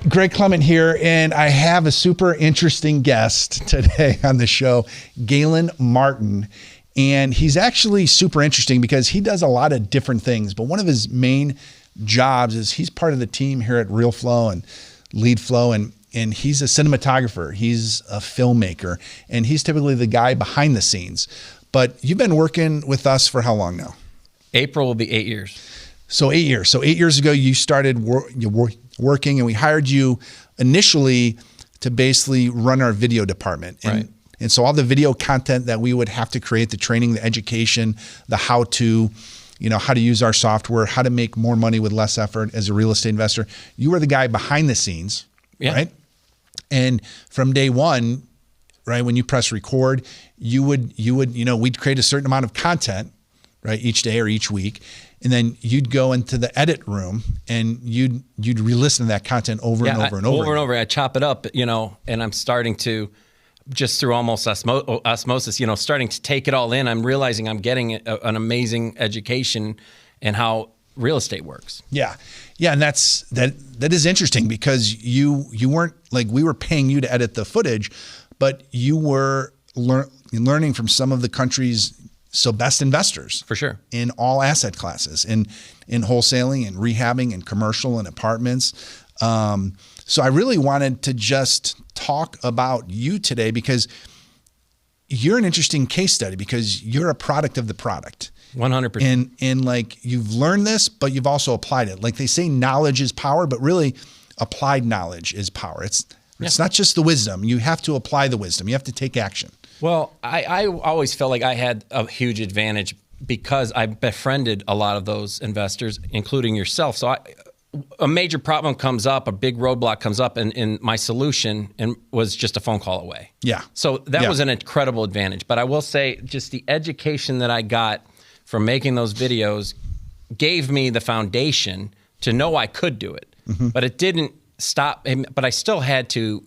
Greg Clement here, and I have a super interesting guest today on the show, Galen Martin. And he's actually super interesting because he does a lot of different things, but one of his main jobs is he's part of the team here at Realeflow and Leadflow, and he's a cinematographer. He's a filmmaker, and he's typically the guy behind the scenes. But you've been working with us for how long now? April will be 8 years. So 8 years. So 8 years ago, you started working, and we hired you initially to basically run our video department. Right. And so all the video content that we would have to create, the training, the education, the how-to, how to use our software, how to make more money with less effort as a real estate investor. You were the guy behind the scenes, right? And from day one, right, when you press record, we'd create a certain amount of content, right, each day or each week. And then you'd go into the edit room and you'd re-listen to that content over and over and over. Over and over. I chop it up, and I'm starting to, just through almost osmosis, starting to take it all in. I'm realizing I'm getting an amazing education in how real estate works. Yeah. And that is interesting because you weren't like, we were paying you to edit the footage, but you were learning from some of the country's best investors. For sure. In all asset classes, in wholesaling and rehabbing and commercial and apartments. So I really wanted to just talk about you today because you're an interesting case study because you're a product of the product. 100%. And like you've learned this, but you've also applied it. Like they say knowledge is power, but really applied knowledge is power. It's not just the wisdom. You have to apply the wisdom. You have to take action. Well, I always felt like I had a huge advantage because I befriended a lot of those investors, including yourself. So a major problem comes up, a big roadblock comes up, and my solution was just a phone call away. Yeah. So that was an incredible advantage. But I will say just the education that I got from making those videos gave me the foundation to know I could do it. Mm-hmm. But it didn't stop. But I still had to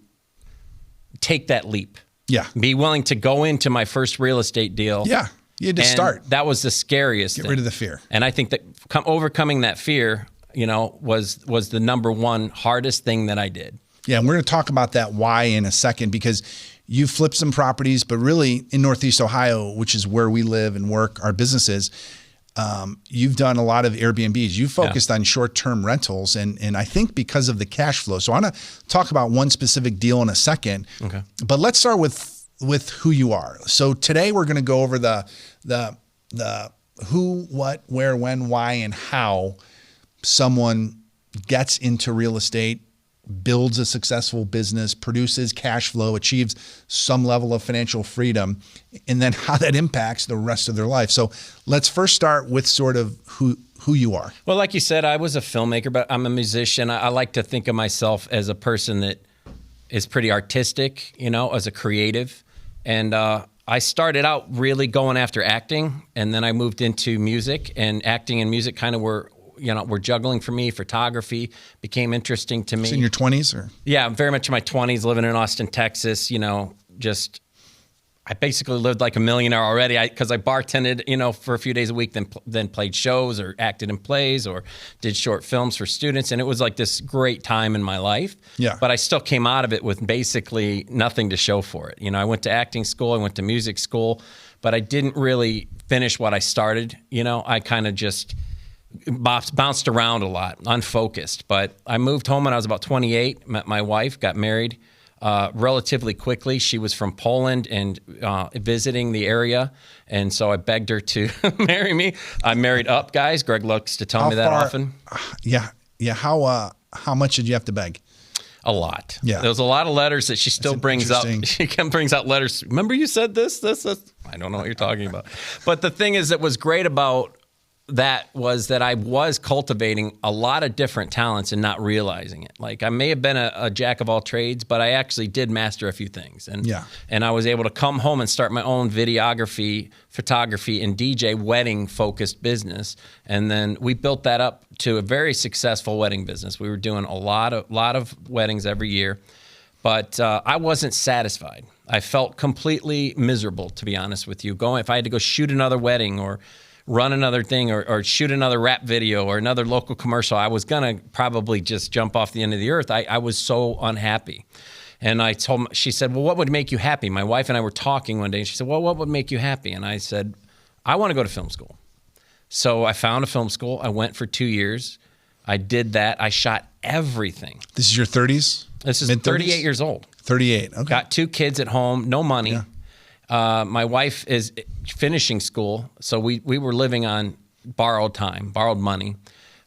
take that leap. Yeah. Be willing to go into my first real estate deal. Yeah. You had to start. That was the scariest thing. Get rid of the fear. And I think that overcoming that fear, was the number one hardest thing that I did. Yeah. And we're going to talk about that why in a second because you flipped some properties, but really in Northeast Ohio, which is where we live and work, our businesses, you've done a lot of Airbnbs. You focused on short-term rentals, and I think because of the cash flow. So I want to talk about one specific deal in a second. Okay. But let's start with who you are. So today we're going to go over the who, what, where, when, why, and how someone gets into real estate, builds a successful business, produces cash flow, achieves some level of financial freedom, and then how that impacts the rest of their life. So let's first start with sort of who you are. Well, like you said, I was a filmmaker, but I'm a musician. I like to think of myself as a person that is pretty artistic, as a creative. And I started out really going after acting, and then I moved into music, and acting and music kind of were juggling for me. Photography became interesting to me. So in your 20s? Or? Yeah, very much in my 20s, living in Austin, Texas, I basically lived like a millionaire already because I bartended, for a few days a week, then played shows or acted in plays or did short films for students. And it was like this great time in my life. Yeah. But I still came out of it with basically nothing to show for it. I went to acting school, I went to music school, but I didn't really finish what I started. I kind of just bounced around a lot, unfocused. But I moved home when I was about 28, met my wife, got married relatively quickly. She was from Poland and visiting the area. And so I begged her to marry me. I married up, guys. Greg likes to tell me that often. Yeah. How much did you have to beg? A lot. Yeah. There's a lot of letters that she still brings up. She brings out letters. Remember you said this? I don't know what you're talking about. But the thing is that was great about that was that I was cultivating a lot of different talents and not realizing it. Like I may have been a jack of all trades, but I actually did master a few things. And I was able to come home and start my own videography, photography, and DJ wedding focused business. And then we built that up to a very successful wedding business. We were doing a lot of weddings every year, but I wasn't satisfied. I felt completely miserable, to be honest with you. If I had to go shoot another wedding or run another thing or shoot another rap video or another local commercial, I was going to probably just jump off the end of the earth. I was so unhappy. And I told, she said, well, what would make you happy? My wife and I were talking one day, and she said, well, what would make you happy? And I said, I want to go to film school. So I found a film school. I went for 2 years. I did that. I shot everything. This is your 30s? This is Mid-30s? 38 years old. 38, okay. Got 2 kids at home, no money. Yeah. My wife is finishing school, so we were living on borrowed time, borrowed money.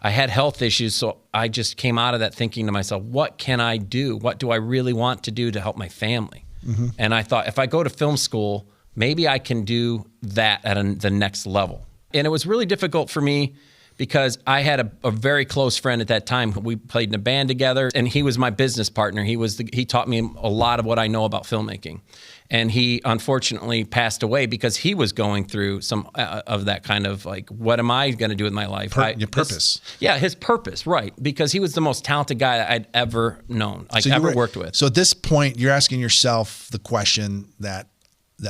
I had health issues, so I just came out of that thinking to myself, what can I do? What do I really want to do to help my family? Mm-hmm. And I thought, if I go to film school, maybe I can do that at the next level. And it was really difficult for me because I had a very close friend at that time. We played in a band together, and he was my business partner. He taught me a lot of what I know about filmmaking. And he unfortunately passed away because he was going through some of that kind of like, what am I going to do with my life? Your purpose. His purpose, right. Because he was the most talented guy I'd ever known, ever worked with. So at this point, you're asking yourself the question that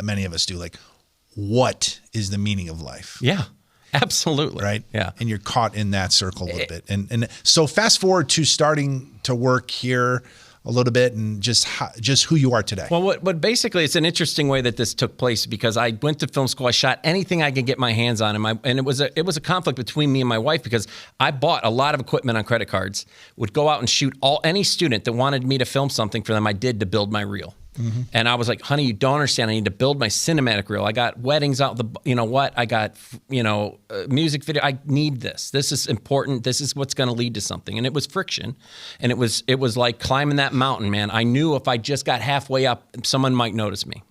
many of us do, like, what is the meaning of life? Yeah. Absolutely. Right? Yeah. And you're caught in that circle a little bit. And so fast forward to starting to work here a little bit and just who you are today. Well, what basically, it's an interesting way that this took place because I went to film school. I shot anything I could get my hands on. And it was a conflict between me and my wife because I bought a lot of equipment on credit cards, would go out and shoot any student that wanted me to film something for them. I did to build my reel. Mm-hmm. And I was like, honey, you don't understand. I need to build my cinematic reel. I got weddings out I got, music video. I need this. This is important. This is what's going to lead to something. And it was friction. And it was like climbing that mountain, man. I knew if I just got halfway up, someone might notice me.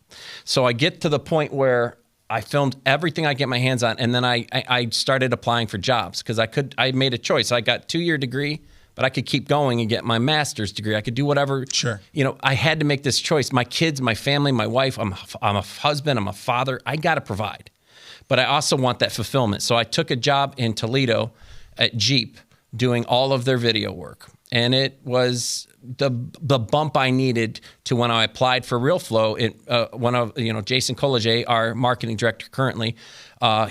So I get to the point where I filmed everything I get my hands on. And then I started applying for jobs because I made a choice. I got 2-year degree, but I could keep going and get my master's degree. I could do whatever. Sure. I had to make this choice. My kids, my family, my wife, I'm a husband, I'm a father. I got to provide. But I also want that fulfillment. So I took a job in Toledo at Jeep doing all of their video work. And it was the bump I needed to when I applied for Realeflow. Jason College, our marketing director currently,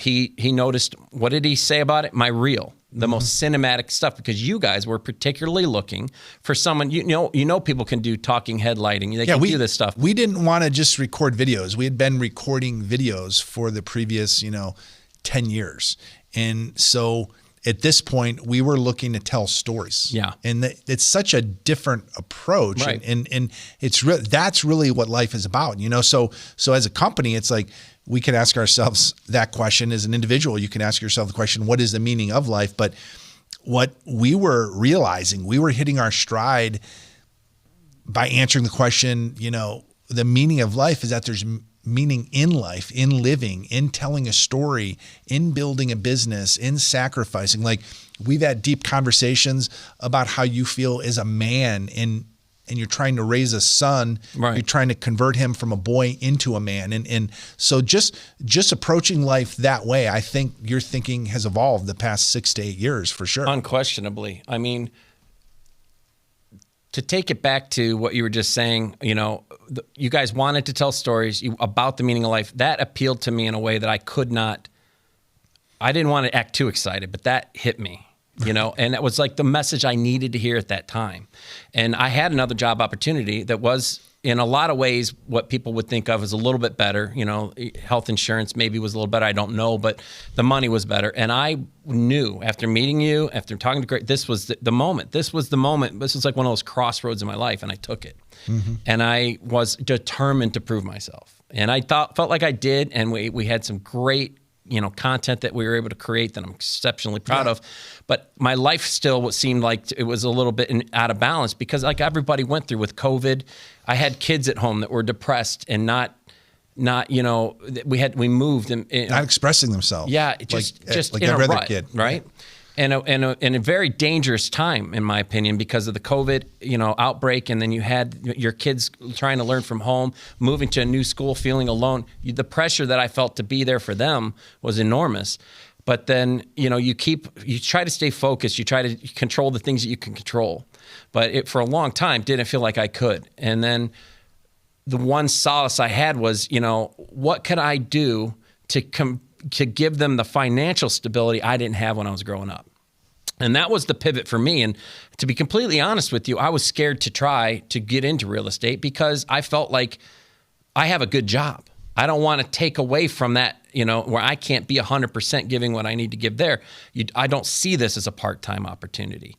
he noticed, what did he say about it? My reel. The most cinematic stuff, because you guys were particularly looking for someone, people can do talking head lighting. They can do this stuff. We didn't want to just record videos. We had been recording videos for the previous, 10 years. And so at this point, we were looking to tell stories. Yeah. And it's such a different approach. Right. And that's really what life is about, So as a company, it's like, we can ask ourselves that question. As an individual, you can ask yourself the question, what is the meaning of life? But what we were realizing, we were hitting our stride by answering the question, the meaning of life is that there's meaning in life, in living, in telling a story, in building a business, in sacrificing. Like, we've had deep conversations about how you feel as a man and you're trying to raise a son, right. You're trying to convert him from a boy into a man. And so just approaching life that way, I think your thinking has evolved the past 6 to 8 years for sure. Unquestionably. I mean, to take it back to what you were just saying, you guys wanted to tell stories about the meaning of life. That appealed to me in a way that I didn't want to act too excited, but that hit me. And it was like the message I needed to hear at that time. And I had another job opportunity that was, in a lot of ways, what people would think of as a little bit better. Health insurance maybe was a little better. I don't know, but the money was better. And I knew after meeting you, after talking to Greg, this was the moment. This was the moment. This was like one of those crossroads in my life, and I took it. Mm-hmm. And I was determined to prove myself. And I felt like I did, and we had some great content that we were able to create that I'm exceptionally proud of. But my life still seemed like it was a little bit out of balance because, like everybody went through with COVID, I had kids at home that were depressed and not we moved and not expressing themselves. Yeah, just like in every a other rut, kid, right? And a very dangerous time, in my opinion, because of the COVID, outbreak, and then you had your kids trying to learn from home, moving to a new school, feeling alone. The pressure that I felt to be there for them was enormous. But then, you try to stay focused. You try to control the things that you can control. But for a long time, didn't feel like I could. And then the one solace I had was, what could I do to to give them the financial stability I didn't have when I was growing up. And that was the pivot for me. And to be completely honest with you, I was scared to try to get into real estate because I felt like I have a good job. I don't want to take away from that, where I can't be 100% giving what I need to give there. I don't see this as a part-time opportunity.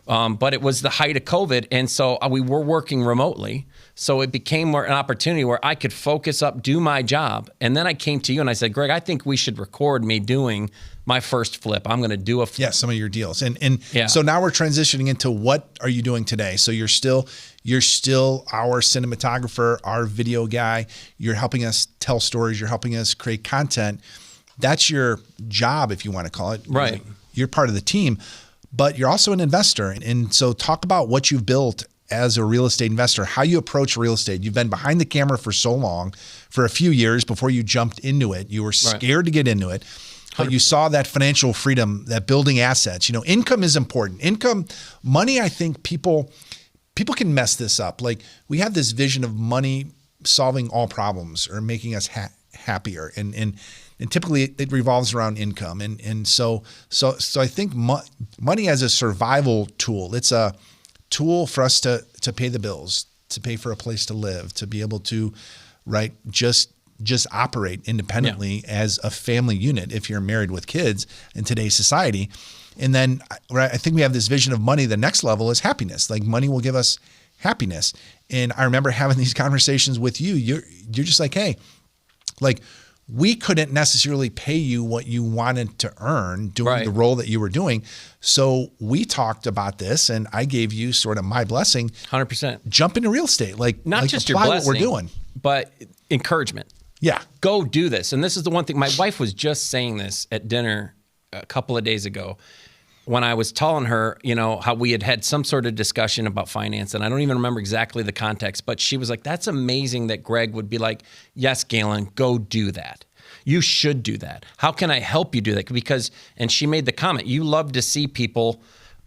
But it was the height of COVID, and so we were working remotely. So it became an opportunity where I could focus up, do my job. And then I came to you and I said, Greg, I think we should record me doing my first flip. I'm going to do a flip. Yeah, some of your deals. And so now we're transitioning into what are you doing today? So you're still our cinematographer, our video guy. You're helping us tell stories. You're helping us create content. That's your job, if you want to call it. Right. You're part of the team, but you're also an investor. And so talk about what you've built as a real estate investor, how you approach real estate. You've been behind the camera for so long, for a few years before you jumped into it. You were scared to get into it, but you saw that financial freedom, that building assets. Income is important. Money, I think people can mess this up. Like we have this vision of money solving all problems or making us happier. And typically it revolves around income. And so I think money as a survival tool, it's a tool for us to pay the bills, to pay for a place to live, to be able to, just operate independently as a family unit if you're married with kids in today's society. And then I think we have this vision of money. The next level is happiness. Like money will give us happiness. And I remember having these conversations with you. You're just like, hey, like we couldn't necessarily pay you what you wanted to earn doing the role that you were doing. So we talked about this and I gave you sort of my blessing. 100%. Jump into real estate. Like not just your blessing, what we're doing, but encouragement. Yeah. Go do this. And this is the one thing, my wife was just saying this at dinner a couple of days ago when I was telling her, how we had some sort of discussion about finance. And I don't even remember exactly the context, but she was like, that's amazing that Greg would be like, yes, Galen, go do that. You should do that. How can I help you do that? And she made the comment, you love to see people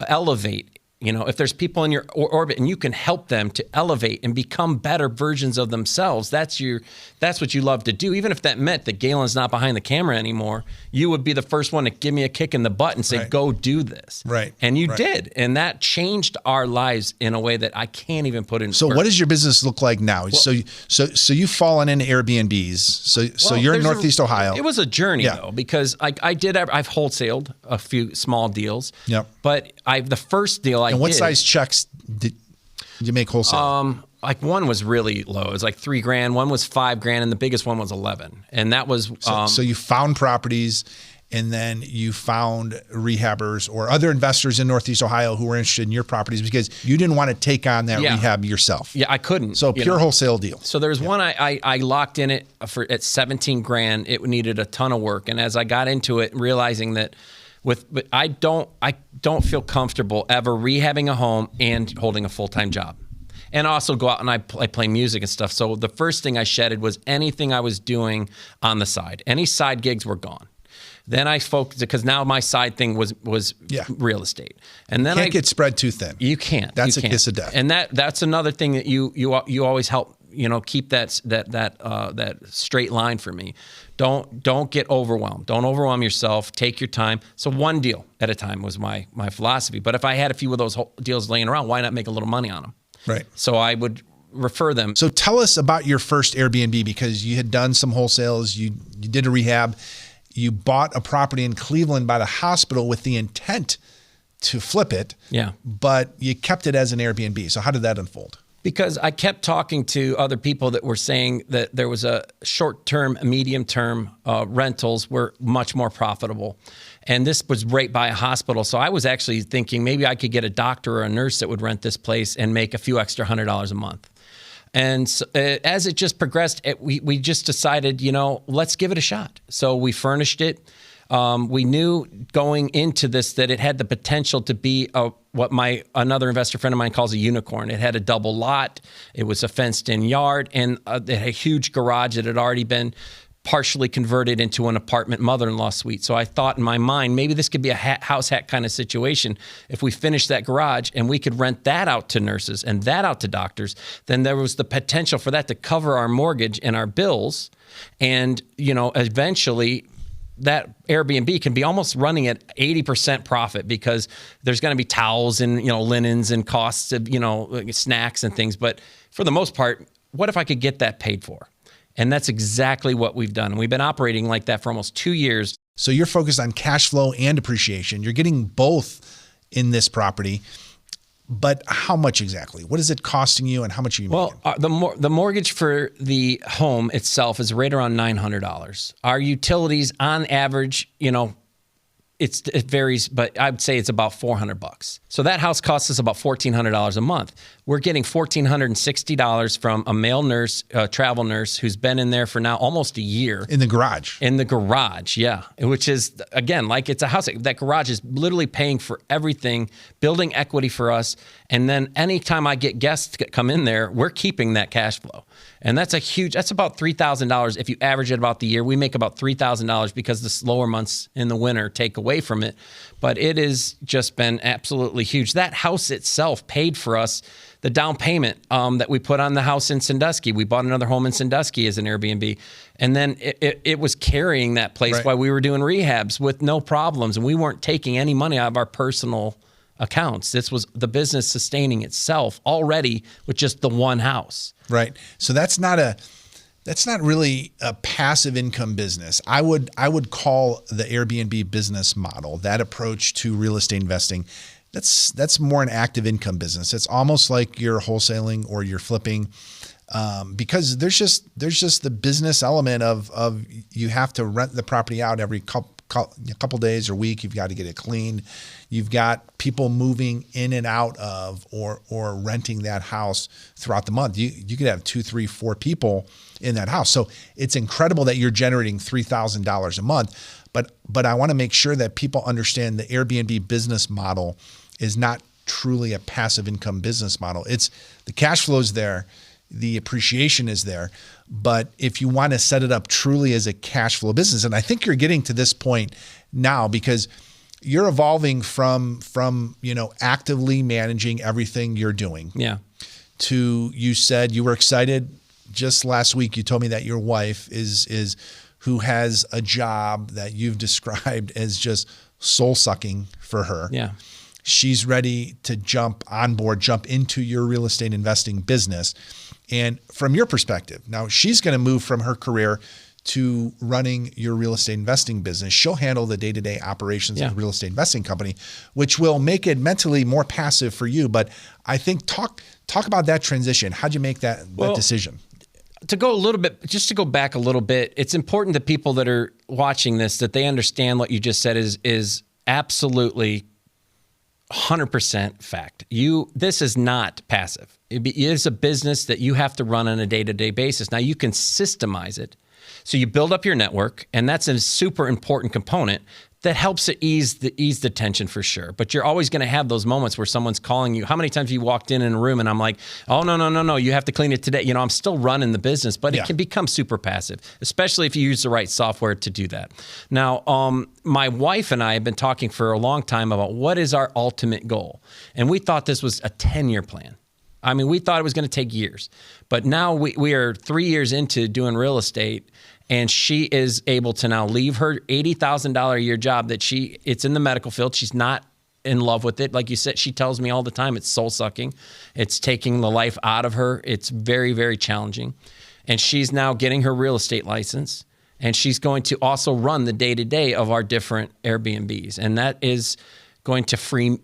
elevate. If there's people in your orbit and you can help them to elevate and become better versions of themselves, that's what you love to do. Even if that meant that Galen's not behind the camera anymore, you would be the first one to give me a kick in the butt and say, go do this. Right. And you did. And that changed our lives in a way that I can't even put in. So what does your business look like now? Well, so you've fallen into Airbnbs. So you're in Northeast Ohio. It was a journey though, because I've wholesaled a few small deals. Yep. But the first deal I And what did, size checks did you make wholesale? Like one was really low. It was like $3,000. One was $5,000, and the biggest one was 11. And that was so you found properties, and then you found rehabbers or other investors in Northeast Ohio who were interested in your properties because you didn't want to take on that rehab yourself. Yeah, I couldn't. So pure wholesale deal. So there's one I locked in it at $17,000. It needed a ton of work, and as I got into it, realizing that. But I don't feel comfortable ever rehabbing a home and holding a full-time job. And I also go out and I play music and stuff. So the first thing I shedded was anything I was doing on the side. Any side gigs were gone. Then I focused because now my side thing was real estate. And then can't get spread too thin. You can't. That's a kiss of death. And that's another thing that you always help keep that straight line for me. Don't get overwhelmed. Don't overwhelm yourself. Take your time. So one deal at a time was my philosophy. But if I had a few of those deals laying around, why not make a little money on them? Right. So I would refer them. So tell us about your first Airbnb because you had done some wholesales. You did a rehab. You bought a property in Cleveland by the hospital with the intent to flip it. Yeah. But you kept it as an Airbnb. So how did that unfold? Because I kept talking to other people that were saying that there was a short-term, medium-term rentals were much more profitable. And this was right by a hospital. So I was actually thinking maybe I could get a doctor or a nurse that would rent this place and make a few extra $100 a month. And so, as it just progressed, we just decided, let's give it a shot. So we furnished it. We knew going into this that it had the potential to be what another investor friend of mine calls a unicorn. It had a double lot. It was a fenced-in yard, and it had a huge garage that had already been partially converted into an apartment mother-in-law suite. So I thought in my mind, maybe this could be a house hack kind of situation. If we finished that garage and we could rent that out to nurses and that out to doctors, then there was the potential for that to cover our mortgage and our bills. And, eventually that Airbnb can be almost running at 80% profit because there's going to be towels and, linens and costs of, snacks and things. But for the most part, what if I could get that paid for? And that's exactly what we've done. We've been operating like that for almost 2 years. So you're focused on cash flow and appreciation. You're getting both in this property. But how much exactly? What is it costing you, and how much are you making? Well, the mortgage for the home itself is right around $900. Our utilities, on average, it varies, but I'd say it's about $400. So that house costs us about $1,400 a month. We're getting $1,460 from a male nurse, a travel nurse, who's been in there for now almost a year. In the garage. In the garage, yeah. Which is, again, like it's a house. That garage is literally paying for everything, building equity for us. And then anytime I get guests that come in there, we're keeping that cash flow. And that's about $3,000. If you average it about the year, we make about $3,000 because the slower months in the winter take away from it. But it has just been absolutely huge. That house itself paid for us the down payment that we put on the house in Sandusky. We bought another home in Sandusky as an Airbnb. And then it was carrying that place while we were doing rehabs with no problems. And we weren't taking any money out of our personal accounts. This was the business sustaining itself already with just the one house. Right. So that's not really a passive income business. I would call the Airbnb business model, that approach to real estate investing, that's more an active income business. It's almost like you're wholesaling or you're flipping, because there's just the business element of you have to rent the property out every couple days or week. You've got to get it cleaned. You've got people moving in and out of or renting that house throughout the month. You could have 2, 3, 4 people in that house. So it's incredible that you're generating $3,000 a month. But I want to make sure that people understand the Airbnb business model is not truly a passive income business model. It's the cash flow is there, the appreciation is there. But if you want to set it up truly as a cash flow business, and I think you're getting to this point now because you're evolving from actively managing everything you're doing. Yeah. To, you said you were excited just last week. You told me that your wife is who has a job that you've described as just soul sucking for her. Yeah. She's ready to jump into your real estate investing business. And from your perspective, now she's going to move from her career to running your real estate investing business. She'll handle the day-to-day operations of the real estate investing company, which will make it mentally more passive for you. But I think talk about that transition. How'd you make that decision? To go back a little bit, it's important to people that are watching this that they understand what you just said is absolutely 100% fact. This is not passive. It is a business that you have to run on a day-to-day basis. Now you can systemize it. So you build up your network, and that's a super important component that helps to ease the tension for sure. But you're always going to have those moments where someone's calling you. How many times have you walked in a room and I'm like, oh, no, you have to clean it today. I'm still running the business, but it can become super passive, especially if you use the right software to do that. Now, my wife and I have been talking for a long time about what is our ultimate goal. And we thought this was a 10-year plan. I mean, we thought it was going to take years, but now we are 3 years into doing real estate, and she is able to now leave her $80,000 a year job it's in the medical field. She's not in love with it. Like you said, she tells me all the time, it's soul sucking. It's taking the life out of her. It's very, very challenging. And she's now getting her real estate license, and she's going to also run the day-to-day of our different Airbnbs. And that is going to free,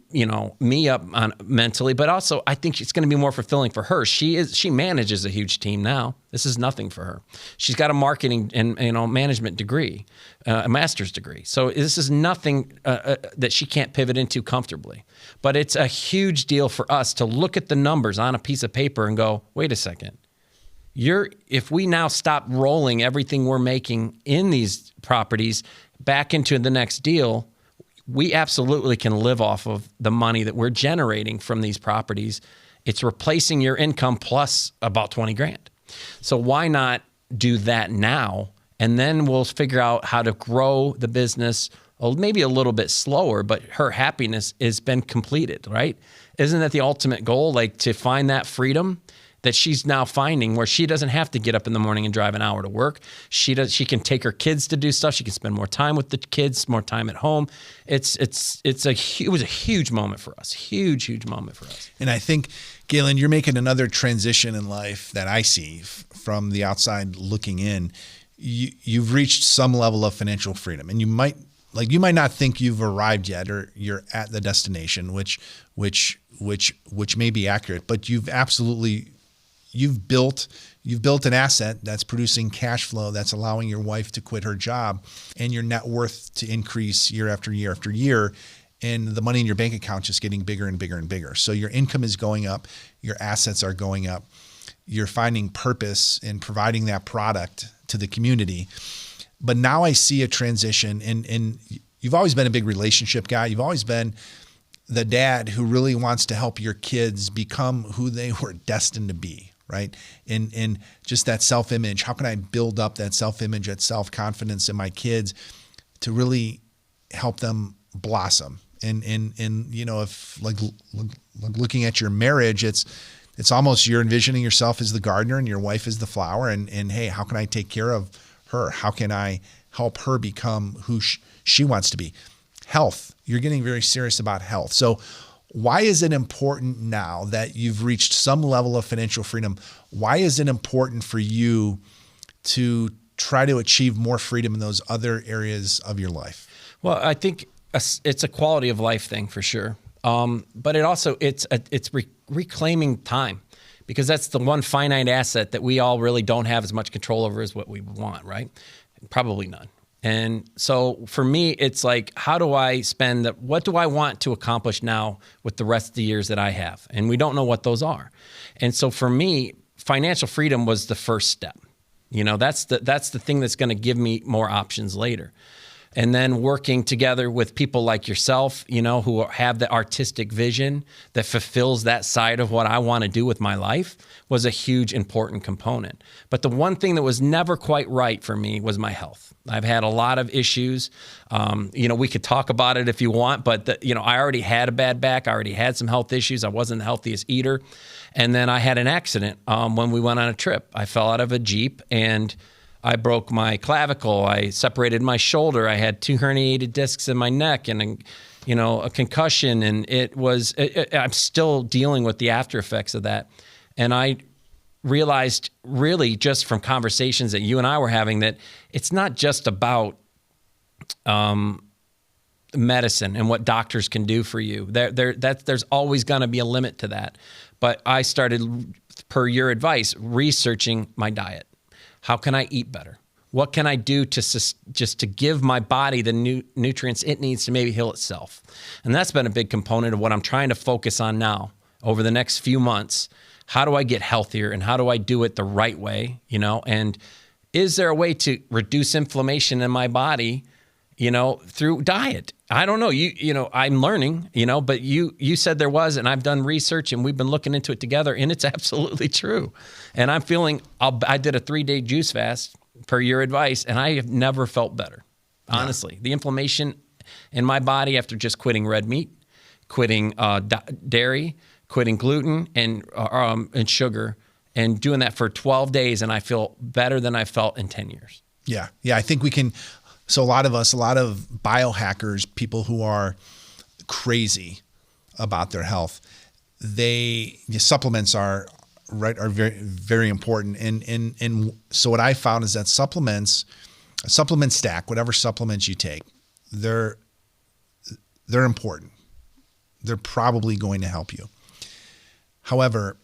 me up mentally, but also I think it's going to be more fulfilling for her. She manages a huge team now. This is nothing for her. She's got a marketing and management degree, a master's degree. So this is nothing that she can't pivot into comfortably. But it's a huge deal for us to look at the numbers on a piece of paper and go, wait a second. If we now stop rolling everything we're making in these properties back into the next deal, we absolutely can live off of the money that we're generating from these properties. It's replacing your income plus about 20 grand. So why not do that now? And then we'll figure out how to grow the business maybe a little bit slower, but her happiness has been completed, right? Isn't that the ultimate goal? Like to find that freedom that she's now finding where she doesn't have to get up in the morning and drive an hour to work. She can take her kids to do stuff. She can spend more time with the kids, more time at home. It was a huge moment for us. Huge moment for us. And I think, Galen, you're making another transition in life that I see from the outside looking in. You've reached some level of financial freedom, and you might not think you've arrived yet, or you're at the destination, which may be accurate, but you've built an asset that's producing cash flow, that's allowing your wife to quit her job and your net worth to increase year after year after year. And the money in your bank account just getting bigger and bigger and bigger. So your income is going up, your assets are going up, you're finding purpose in providing that product to the community. But now I see a transition, and you've always been a big relationship guy. You've always been the dad who really wants to help your kids become who they were destined to be, right? And just that self-image. How can I build up that self-image, that self-confidence in my kids to really help them blossom? And if like looking at your marriage, it's almost you're envisioning yourself as the gardener and your wife as the flower. And hey, how can I take care of her? How can I help her become who she wants to be? Health. You're getting very serious about health. So why is it important now that you've reached some level of financial freedom? Why is it important for you to try to achieve more freedom in those other areas of your life? Well, I think it's a quality of life thing for sure. But it's reclaiming time, because that's the one finite asset that we all really don't have as much control over as what we want, right? Probably none. And so for me, it's like, how do I what do I want to accomplish now with the rest of the years that I have? And we don't know what those are. And so for me, financial freedom was the first step. That's the thing that's going to give me more options later. And then working together with people like yourself, who have the artistic vision that fulfills that side of what I want to do with my life was a huge, important component. But the one thing that was never quite right for me was my health. I've had a lot of issues. We could talk about it if you want, but I already had a bad back. I already had some health issues. I wasn't the healthiest eater. And then I had an accident when we went on a trip. I fell out of a Jeep and I broke my clavicle. I separated my shoulder. I had 2 herniated discs in my neck and, a concussion. And I'm still dealing with the after effects of that. And I realized really just from conversations that you and I were having that it's not just about medicine and what doctors can do for you. There's always going to be a limit to that. But I started, per your advice, researching my diet. How can I eat better? What can I do to give my body the nutrients it needs to maybe heal itself? And that's been a big component of what I'm trying to focus on now over the next few months. How do I get healthier, and how do I do it the right way? And is there a way to reduce inflammation in my body, through diet? I don't know. I'm learning, but you said there was, and I've done research and we've been looking into it together, and it's absolutely true. And I'm feeling, I did a 3-day juice fast per your advice, and I have never felt better. Honestly, yeah. The inflammation in my body after just quitting red meat, quitting dairy, quitting gluten and sugar, and doing that for 12 days, and I feel better than I felt in 10 years. Yeah. I think we can. So a lot of biohackers, people who are crazy about their health, supplements are very, very important. And so what I found is that a supplement stack, whatever supplements you take, they're important. They're probably going to help you. However,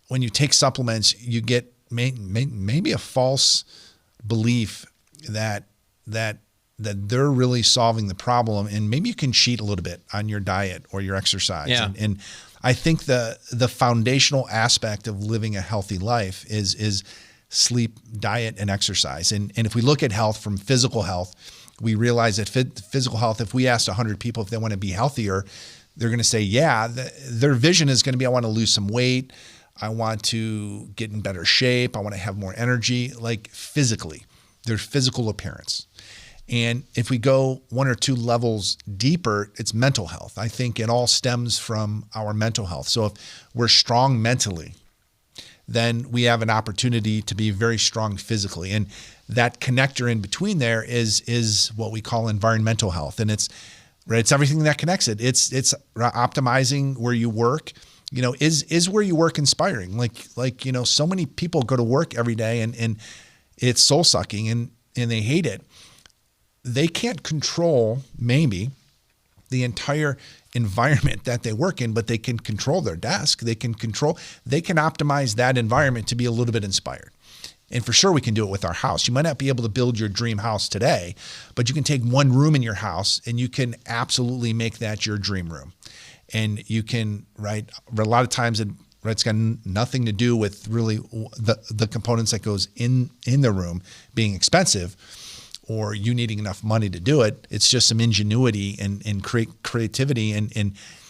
when you take supplements, you get maybe a false belief that they're really solving the problem, and maybe you can cheat a little bit on your diet or your exercise. Yeah. And I think the foundational aspect of living a healthy life is sleep, diet, and exercise. And if we look at health from physical health, we realize that physical health, if we asked 100 people if they want to be healthier, they're going to say, their vision is going to be, I want to lose some weight. I want to get in better shape. I want to have more energy, like physically, their physical appearance. And if we go 1 or 2 levels deeper, it's mental health. I think it all stems from our mental health. So if we're strong mentally, then we have an opportunity to be very strong physically. And that connector in between there is what we call environmental health. And it's everything that connects it. It's optimizing where you work. Is where you work inspiring? Like so many people go to work every day and it's soul sucking and they hate it. They can't control maybe the entire environment that they work in, but they can control their desk. They can optimize that environment to be a little bit inspired. And for sure, we can do it with our house. You might not be able to build your dream house today, but you can take one room in your house and you can absolutely make that your dream room. And you can, a lot of times it's got nothing to do with really the components that goes in the room being expensive or you needing enough money to do it. It's just some ingenuity and creativity and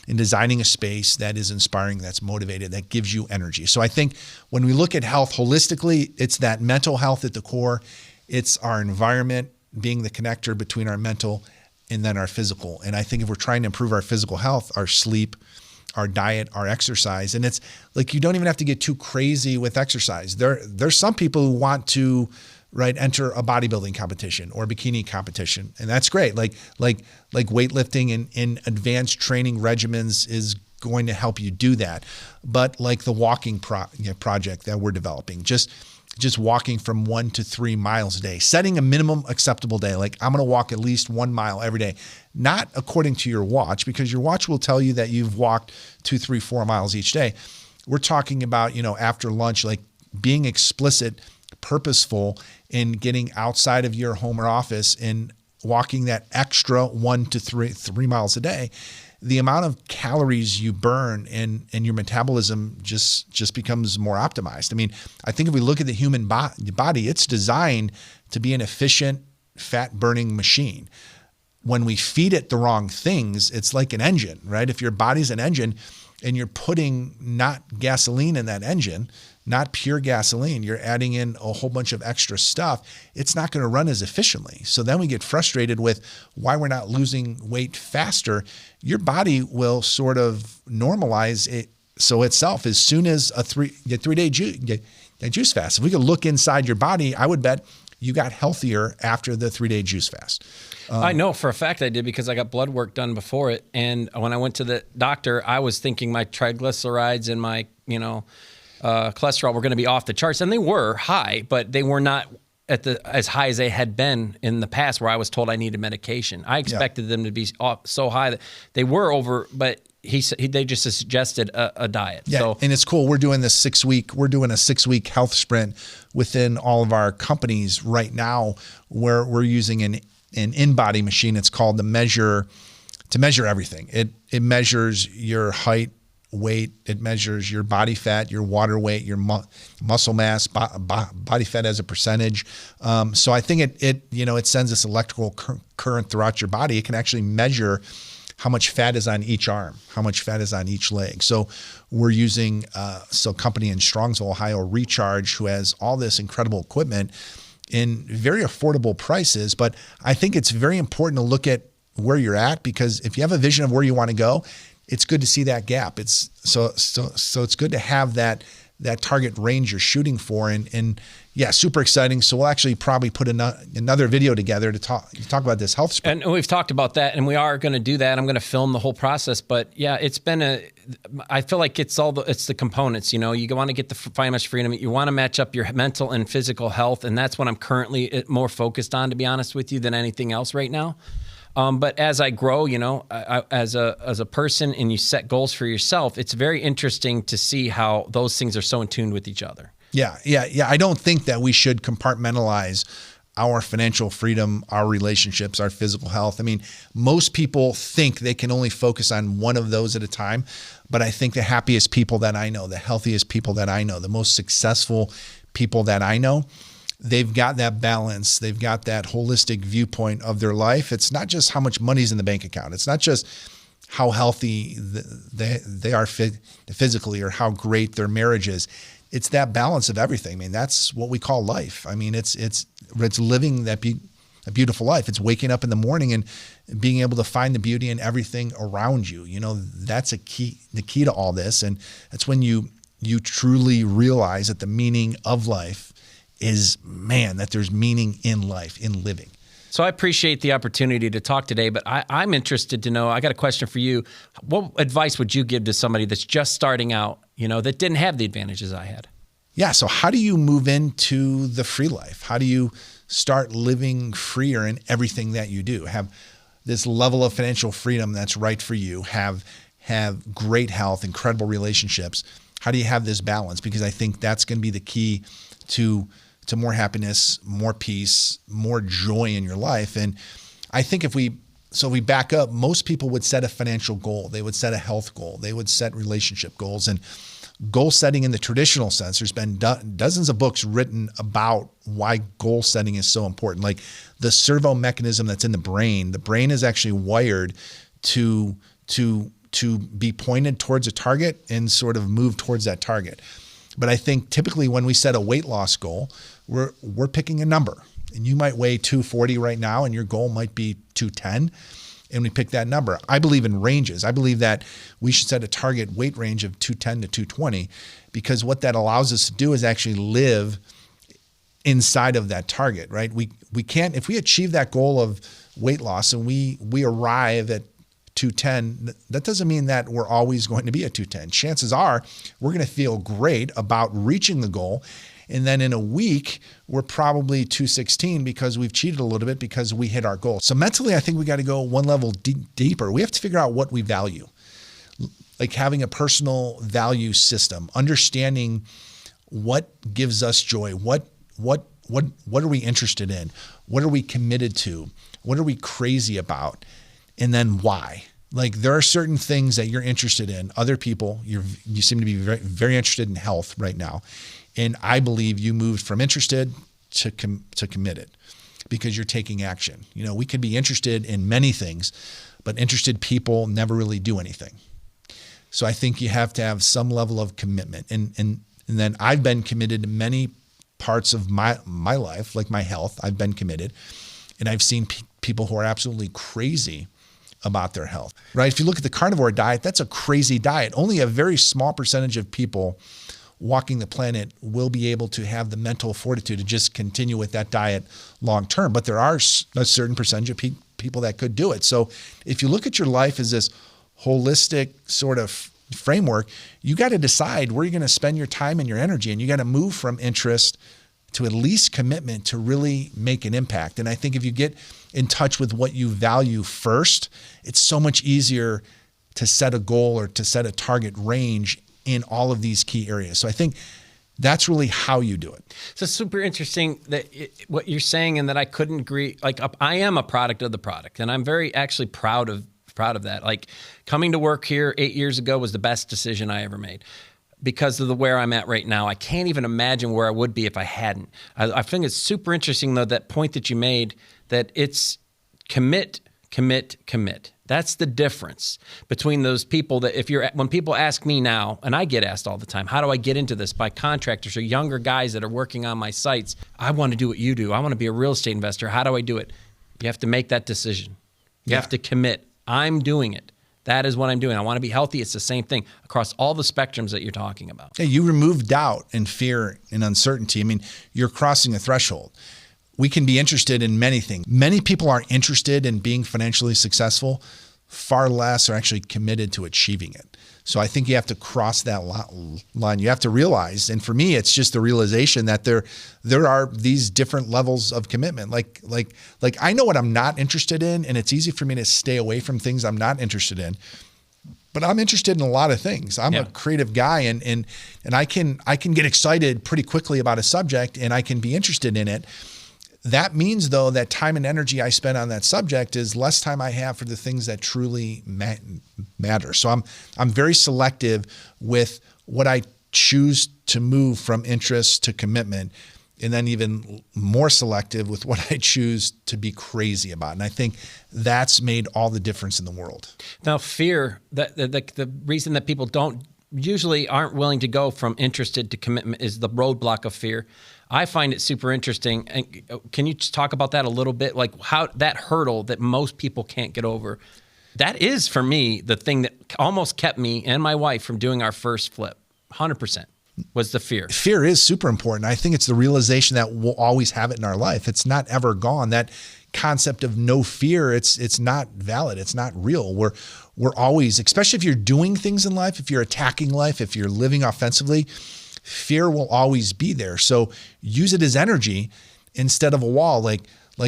in designing a space that is inspiring, that's motivated, that gives you energy. So I think when we look at health holistically, it's that mental health at the core. It's our environment being the connector between our mental and then our physical. And I think if we're trying to improve our physical health, our sleep, our diet, our exercise, and it's like you don't even have to get too crazy with exercise. There's some people who want to enter a bodybuilding competition or bikini competition. And that's great. Like weightlifting and advanced training regimens is going to help you do that. But like the walking project that we're developing, just walking from 1 to 3 miles a day, setting a minimum acceptable day. Like I'm going to walk at least 1 mile every day, not according to your watch, because your watch will tell you that you've walked 2, 3, 4 miles each day. We're talking about, after lunch, like being explicit, purposeful in getting outside of your home or office and walking that extra 1 to 3 miles a day. The amount of calories you burn and your metabolism just becomes more optimized. I mean, I think if we look at the human body, it's designed to be an efficient fat burning machine. When we feed it the wrong things, it's like an engine, right? If your body's an engine and you're putting not gasoline in that engine, not pure gasoline, you're adding in a whole bunch of extra stuff, it's not going to run as efficiently. So then we get frustrated with why we're not losing weight faster. Your body will sort of normalize it so itself as soon as a 3-day juice fast. If we could look inside your body, I would bet you got healthier after the 3-day juice fast. I know for a fact I did because I got blood work done before it. And when I went to the doctor, I was thinking my triglycerides and my, cholesterol were going to be off the charts, and they were high, but they were not as high as they had been in the past where I was told I needed medication. I expected them to be so high that they were over, but they just suggested a diet. Yeah, so, and it's cool. We're doing a 6-week health sprint within all of our companies right now where we're using an in-body machine. It's called to measure everything. It measures your height, weight, it measures your body fat, your water weight, your muscle mass, body fat as a percentage. So I think it sends this electrical current throughout your body. It can actually measure how much fat is on each arm, how much fat is on each leg. So we're using a company in Strongsville, Ohio, Recharge, who has all this incredible equipment in very affordable prices. But I think it's very important to look at where you're at, because if you have a vision of where you want to go, it's good to see that gap. It's so it's good to have that target range you're shooting for, and yeah, super exciting. So we'll actually probably put another video together to talk about this health sprint. And we've talked about that, and we are going to do that. I'm going to film the whole process, but yeah, I feel like it's the components. You want to get the financial freedom. You want to match up your mental and physical health, and that's what I'm currently more focused on, to be honest with you, than anything else right now. But as I grow, as a person, and you set goals for yourself, it's very interesting to see how those things are so in tune with each other. Yeah. I don't think that we should compartmentalize our financial freedom, our relationships, our physical health. I mean, most people think they can only focus on one of those at a time. But I think the happiest people that I know, the healthiest people that I know, the most successful people that I know, they've got that balance. They've got that holistic viewpoint of their life. It's not just how much money's in the bank account. It's not just how healthy they are physically or how great their marriage is. It's that balance of everything. I mean, that's what we call life. I mean, it's living a beautiful life. It's waking up in the morning and being able to find the beauty in everything around you. That's the key to all this. And that's when you you truly realize that the meaning of life is, man, that there's meaning in life, in living. So I appreciate the opportunity to talk today, but I'm interested to know, I got a question for you. What advice would you give to somebody that's just starting out, that didn't have the advantages I had? Yeah. So how do you move into the free life? How do you start living freer in everything that you do? Have this level of financial freedom that's right for you, have great health, incredible relationships. How do you have this balance? Because I think that's going to be the key to more happiness, more peace, more joy in your life. And I think if we back up, most people would set a financial goal. They would set a health goal. They would set relationship goals. And goal setting in the traditional sense, there's been dozens of books written about why goal setting is so important. Like the servo mechanism that's in the brain is actually wired to be pointed towards a target and sort of move towards that target. But I think typically when we set a weight loss goal, we're picking a number. And you might weigh 240 right now and your goal might be 210. And we pick that number. I believe in ranges. I believe that we should set a target weight range of 210 to 220 because what that allows us to do is actually live inside of that target, right? We can't, if we achieve that goal of weight loss and we arrive at 210, that doesn't mean that we're always going to be at 210. Chances are we're going to feel great about reaching the goal. And then in a week, we're probably 216 because we've cheated a little bit because we hit our goal. So mentally, I think we got to go one level deeper. We have to figure out what we value, like having a personal value system, understanding what gives us joy, what are we interested in, what are we committed to, what are we crazy about, and then why. Like there are certain things that you're interested in. Other people, you seem to be very, very interested in health right now. And I believe you moved from interested to committed because you're taking action. We could be interested in many things, but interested people never really do anything. So I think you have to have some level of commitment. And then I've been committed to many parts of my life, like my health. I've been committed. And I've seen people who are absolutely crazy about their health, right? If you look at the carnivore diet, that's a crazy diet. Only a very small percentage of people walking the planet will be able to have the mental fortitude to just continue with that diet long term. But there are a certain percentage of people that could do it. So if you look at your life as this holistic sort of framework, you got to decide where you're going to spend your time and your energy. And you got to move from interest to at least commitment to really make an impact. And I think if you get in touch with what you value first, it's so much easier to set a goal or to set a target range in all of these key areas. So I think that's really how you do it. So super interesting that what you're saying, and that I couldn't agree. Like I am a product of the product, and I'm very actually proud of that. Like coming to work here 8 years ago was the best decision I ever made because of where I'm at right now. I can't even imagine where I would be if I hadn't. I think it's super interesting though, that point that you made, that it's commit. That's the difference between those people that when people ask me now, and I get asked all the time, how do I get into this by contractors or younger guys that are working on my sites? I want to do what you do. I want to be a real estate investor. How do I do it? You have to make that decision. You have to commit. I'm doing it. That is what I'm doing. I want to be healthy. It's the same thing across all the spectrums that you're talking about. Yeah, you remove doubt and fear and uncertainty. I mean, you're crossing a threshold. We can be interested in many things. Many people are interested in being financially successful. Far less are actually committed to achieving it. So I think you have to cross that line. You have to realize, and for me, it's just the realization that there are these different levels of commitment. Like I know what I'm not interested in, and it's easy for me to stay away from things I'm not interested in. But I'm interested in a lot of things. I'm a creative guy, and I can get excited pretty quickly about a subject, and I can be interested in it. That means, though, that time and energy I spend on that subject is less time I have for the things that truly matter. So I'm very selective with what I choose to move from interest to commitment, and then even more selective with what I choose to be crazy about. And I think that's made all the difference in the world. Now, fear, the reason that people aren't willing to go from interested to commitment is the roadblock of fear. I find it super interesting. And can you just talk about that a little bit? Like how that hurdle that most people can't get over, that is for me the thing that almost kept me and my wife from doing our first flip. 100% was the fear. Fear is super important. I think it's the realization that we'll always have it in our life. It's not ever gone. That concept of no fear, it's not valid. It's not real. We're always, especially if you're doing things in life, if you're attacking life, if you're living offensively, fear will always be there. So use it as energy instead of a wall, like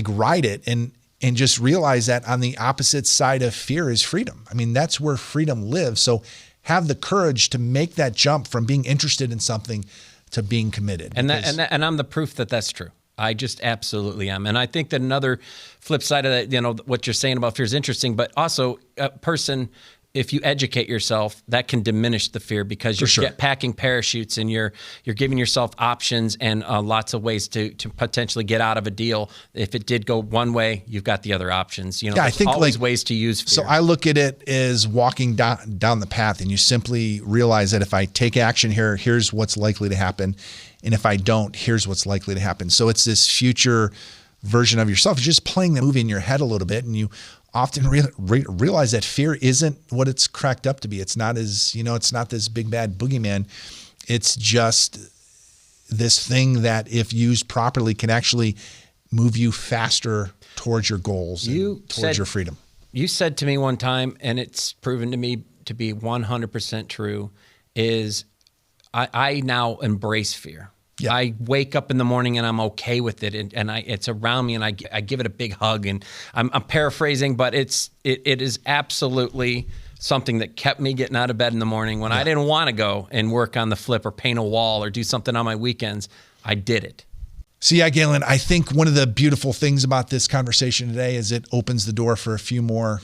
ride it and just realize that on the opposite side of fear is freedom. I mean, that's where freedom lives. So have the courage to make that jump from being interested in something to being committed. And I'm the proof that that's true. I just absolutely am. And I think that another flip side of that, what you're saying about fear is interesting, but also a person, if you educate yourself, that can diminish the fear because you're packing parachutes and you're giving yourself options and lots of ways to potentially get out of a deal. If it did go one way, you've got the other options. I think always ways to use fear. So I look at it as walking down the path, and you simply realize that if I take action here, here's what's likely to happen. And if I don't, here's what's likely to happen. So it's this future version of yourself. You're just playing the movie in your head a little bit, and you often realize that fear isn't what it's cracked up to be. It's not it's not this big bad boogeyman. It's just this thing that, if used properly, can actually move you faster towards your goals and towards your freedom. You said to me one time, and it's proven to me to be 100% true, is I now embrace fear. Yeah. I wake up in the morning and I'm okay with it, and it's around me, and I give it a big hug. And I'm paraphrasing, but it is absolutely something that kept me getting out of bed in the morning when I didn't want to go and work on the flip or paint a wall or do something on my weekends. I did it. So yeah, Galen, I think one of the beautiful things about this conversation today is it opens the door for a few more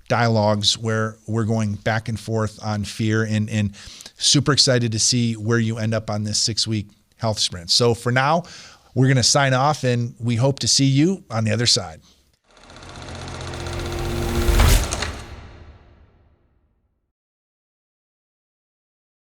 dialogues where we're going back and forth on fear, and super excited to see where you end up on this 6-week health sprint. So for now, we're going to sign off, and we hope to see you on the other side.